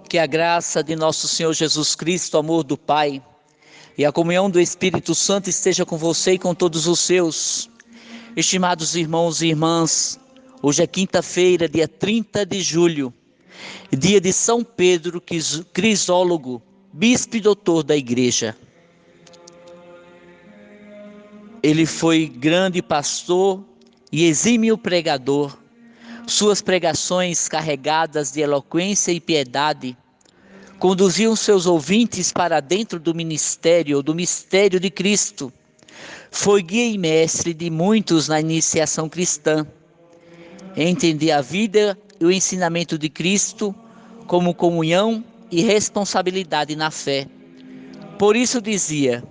Que a graça de nosso Senhor Jesus Cristo, o amor do Pai e a comunhão do Espírito Santo esteja com você e com todos os seus. Estimados irmãos e irmãs, hoje é quinta-feira, dia 30 de julho, dia de São Pedro Crisólogo, bispo e doutor da Igreja. Ele foi grande pastor e exímio pregador. Suas pregações, carregadas de eloquência e piedade, conduziam seus ouvintes para dentro do mistério de Cristo. Foi guia e mestre de muitos na iniciação cristã. Entendia a vida e o ensinamento de Cristo como comunhão e responsabilidade na fé. Por isso dizia: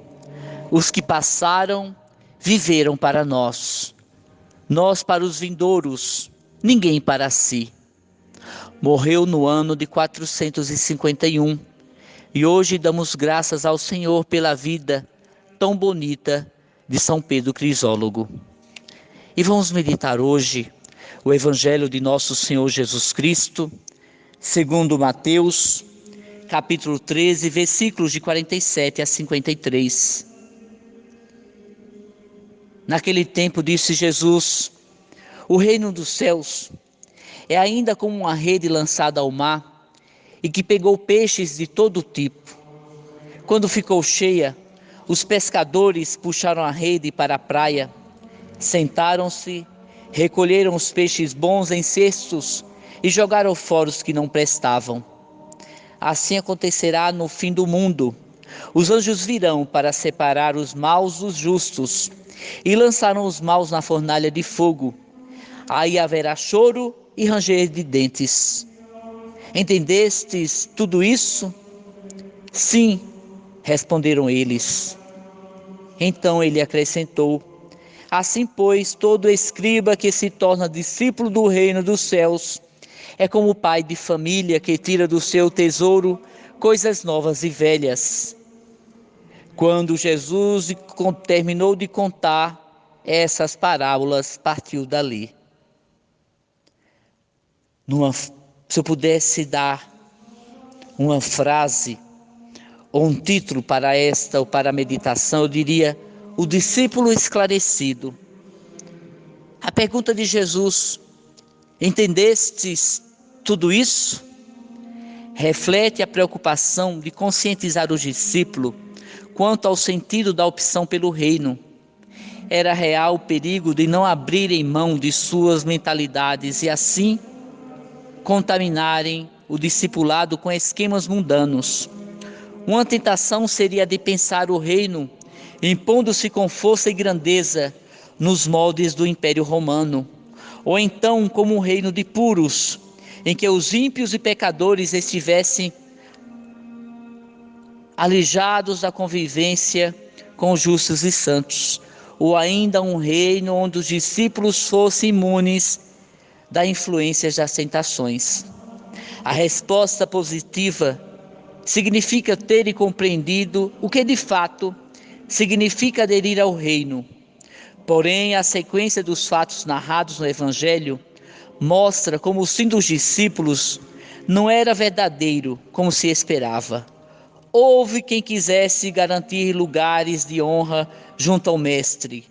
os que passaram viveram para nós, nós para os vindouros, ninguém para si. Morreu no ano de 451 e hoje damos graças ao Senhor pela vida tão bonita de São Pedro Crisólogo. E vamos meditar hoje o Evangelho de nosso Senhor Jesus Cristo, segundo Mateus, capítulo 13, versículos de 47 a 53. Naquele tempo disse Jesus: o reino dos céus é ainda como uma rede lançada ao mar e que pegou peixes de todo tipo. Quando ficou cheia, os pescadores puxaram a rede para a praia, sentaram-se, recolheram os peixes bons em cestos e jogaram fora os que não prestavam. Assim acontecerá no fim do mundo. Os anjos virão para separar os maus dos justos e lançarão os maus na fornalha de fogo. Aí haverá choro e ranger de dentes. Entendestes tudo isso? Sim, responderam eles. Então ele acrescentou: assim, pois, todo escriba que se torna discípulo do reino dos céus é como o pai de família que tira do seu tesouro coisas novas e velhas. Quando Jesus terminou de contar essas parábolas, partiu dali. Se eu pudesse dar uma frase ou um título para esta ou para a meditação, eu diria: o discípulo esclarecido. A pergunta de Jesus: entendestes tudo isso? Reflete a preocupação de conscientizar o discípulo quanto ao sentido da opção pelo reino. Era real o perigo de não abrirem mão de suas mentalidades e assim contaminarem o discipulado com esquemas mundanos. Uma tentação seria a de pensar o reino impondo-se com força e grandeza nos moldes do Império Romano, ou então como um reino de puros, em que os ímpios e pecadores estivessem alijados da convivência com os justos e santos, ou ainda um reino onde os discípulos fossem imunes das influências das tentações. A resposta positiva significa ter compreendido o que de fato significa aderir ao reino. Porém, a sequência dos fatos narrados no Evangelho mostra como o sim dos discípulos não era verdadeiro como se esperava. Houve quem quisesse garantir lugares de honra junto ao Mestre,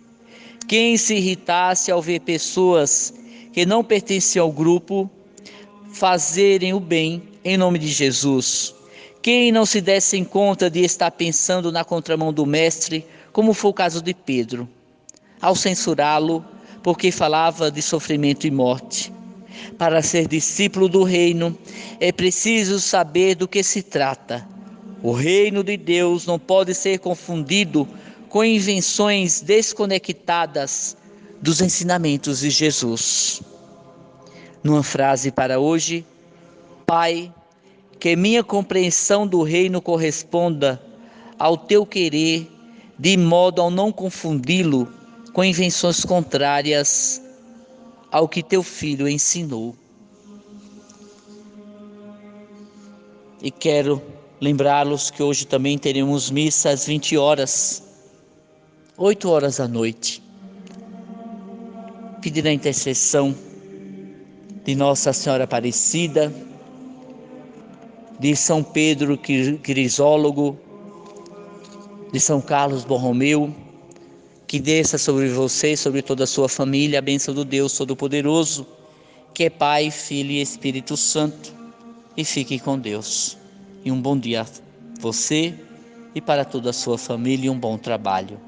quem se irritasse ao ver pessoas que não pertenciam ao grupo fazerem o bem em nome de Jesus, quem não se desse conta de estar pensando na contramão do Mestre, como foi o caso de Pedro, ao censurá-lo porque falava de sofrimento e morte. Para ser discípulo do reino, é preciso saber do que se trata. O reino de Deus não pode ser confundido com invenções desconectadas dos ensinamentos de Jesus. Numa frase para hoje: Pai, que minha compreensão do reino corresponda ao teu querer, de modo a não confundi-lo com invenções contrárias ao que teu Filho ensinou. E quero lembrá-los que hoje também teremos missa às 20 horas, 8 horas da noite. Pedir a intercessão de Nossa Senhora Aparecida, de São Pedro Crisólogo, de São Carlos Borromeu, que desça sobre você e sobre toda a sua família a bênção do Deus Todo-Poderoso, que é Pai, Filho e Espírito Santo. E fique com Deus. E um bom dia a você e para toda a sua família e um bom trabalho.